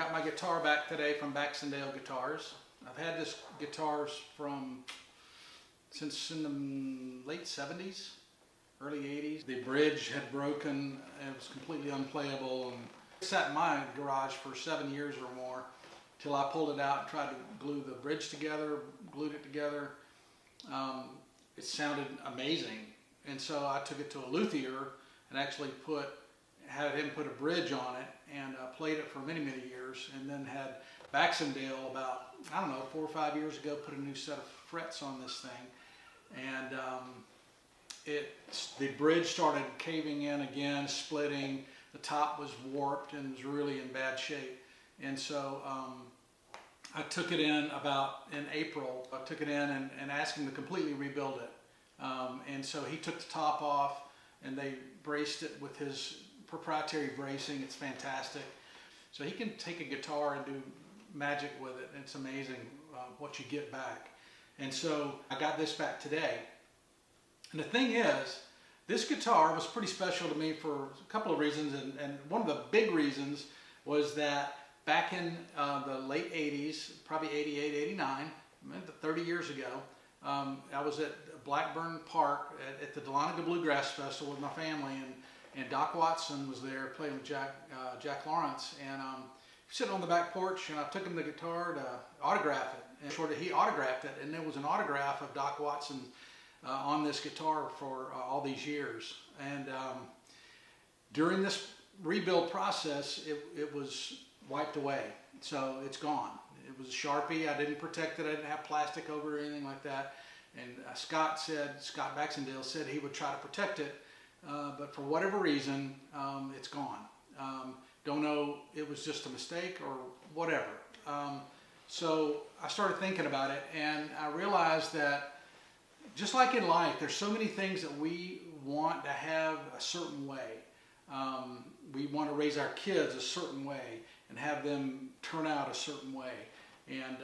got my guitar back today from Baxendale Guitars. I've had this guitars since in the late 70s, early 80s. The bridge had broken, it was completely unplayable, and it sat in my garage for 7 years or more till I pulled it out and tried to glue the bridge together, glued it together. It sounded amazing, and so I took it to a luthier and actually had him put a bridge on it and played it for many years, and then had Baxendale about, I don't know, 4 or 5 years ago put a new set of frets on this thing, and the bridge started caving in again, splitting. The top was warped and was really in bad shape, and so I took it in in April. I took it in and asked him to completely rebuild it, and so he took the top off and they braced it with his proprietary bracing. It's fantastic. So he can take a guitar and do magic with it. It's amazing what you get back. And so I got this back today. And the thing is, this guitar was pretty special to me for a couple of reasons. And one of the big reasons was that back in the late 80s, probably 88, 89, 30 years ago, I was at Blackburn Park at the Dahlonega Bluegrass Festival with my family, and Doc Watson was there playing with Jack Lawrence, and sitting on the back porch, and I took him the guitar to autograph it, and he autographed it, and there was an autograph of Doc Watson on this guitar for all these years. And during this rebuild process, it was wiped away, so it's gone. It was a Sharpie. I didn't protect it. I didn't have plastic over it or anything like that. And Scott Baxendale said he would try to protect it, but for whatever reason, it's gone. Don't know, it was just a mistake or whatever. So I started thinking about it, and I realized that just like in life, there's so many things that we want to have a certain way. We want to raise our kids a certain way and have them turn out a certain way. And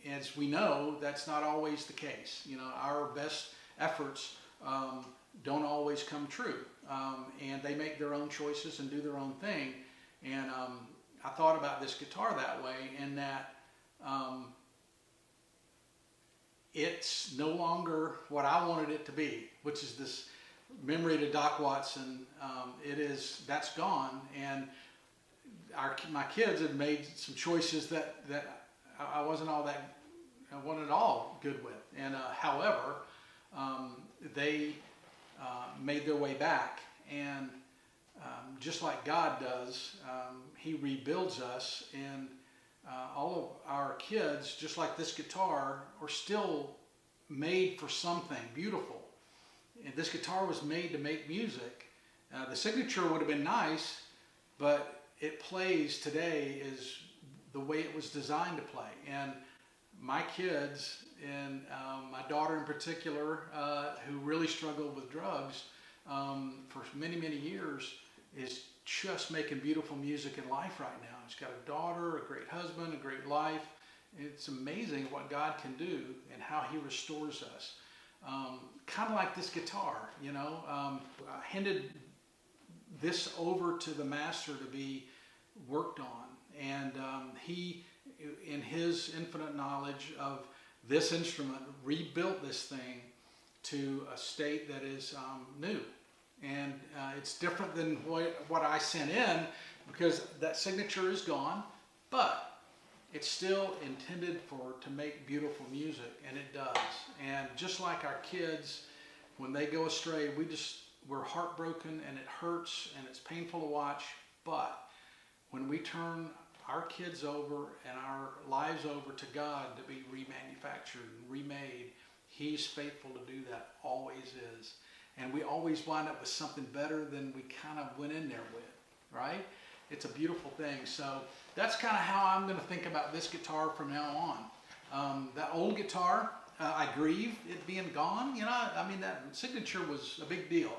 as we know, that's not always the case. You know, our best efforts don't always come true, and they make their own choices and do their own thing. And I thought about this guitar that way, in that it's no longer what I wanted it to be, which is this memory to Doc Watson. That's gone, and my kids had made some choices that I wasn't at all good with, and however, they made their way back, and just like God does, He rebuilds us, and all of our kids, just like this guitar, are still made for something beautiful. And this guitar was made to make music. The signature would have been nice, but it plays today is the way it was designed to play. And my kids, and my daughter in particular, who really struggled with drugs for many years, is just making beautiful music in life right now. She's got a daughter, a great husband, a great life. It's amazing what God can do and how He restores us. Kind of like this guitar, you know. I handed this over to the master to be worked on, and he, in his infinite knowledge of this instrument, rebuilt this thing to a state that is new. And it's different than what I sent in, because that signature is gone, but it's still intended to make beautiful music, and it does. And just like our kids, when they go astray, we're heartbroken, and it hurts, and it's painful to watch. But when we turn our kids over and our lives over to God to be remanufactured and remade, He's faithful to do that, always is. And we always wind up with something better than we kind of went in there with, right? It's a beautiful thing. So that's kind of how I'm going to think about this guitar from now on. That old guitar, I grieve it being gone. You know, I mean, that signature was a big deal.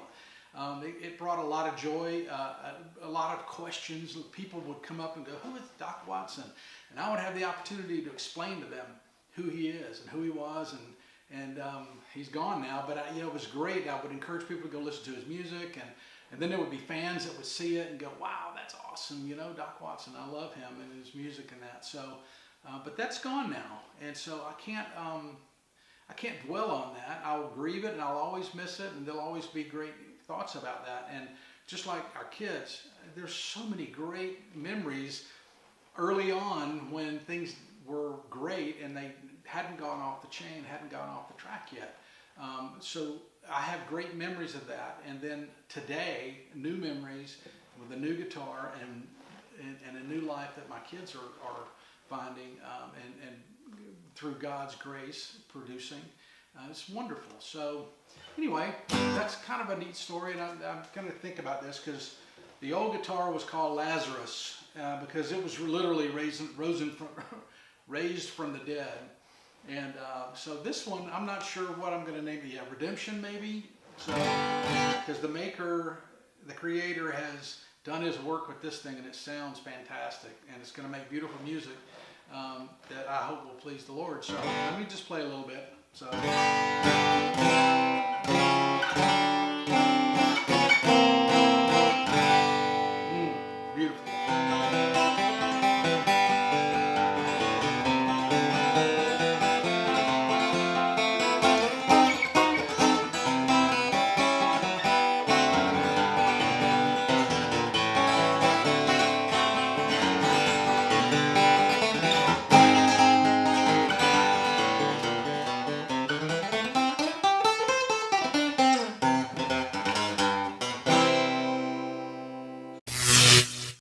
It brought a lot of joy, a lot of questions. People would come up and go, "Who is Doc Watson?" And I would have the opportunity to explain to them who he is and who he was, and he's gone now. But it was great. I would encourage people to go listen to his music, And then there would be fans that would see it and go, wow, that's awesome. You know, Doc Watson, I love him and his music and that. So, but that's gone now. And so I can't dwell on that. I'll grieve it and I'll always miss it. And there'll always be great thoughts about that. And just like our kids, there's so many great memories early on when things were great and they hadn't gone off the chain, hadn't gone off the track yet. So I have great memories of that. And then today, new memories with a new guitar and a new life that my kids are finding and through God's grace producing. It's wonderful. So anyway, that's kind of a neat story. And I'm going to think about this because the old guitar was called Lazarus because it was literally raised from the dead. And so this one, I'm not sure what I'm going to name it yet. Redemption, maybe? So, because the maker, the creator has done his work with this thing and it sounds fantastic. And it's going to make beautiful music that I hope will please the Lord. So let me just play a little bit. So.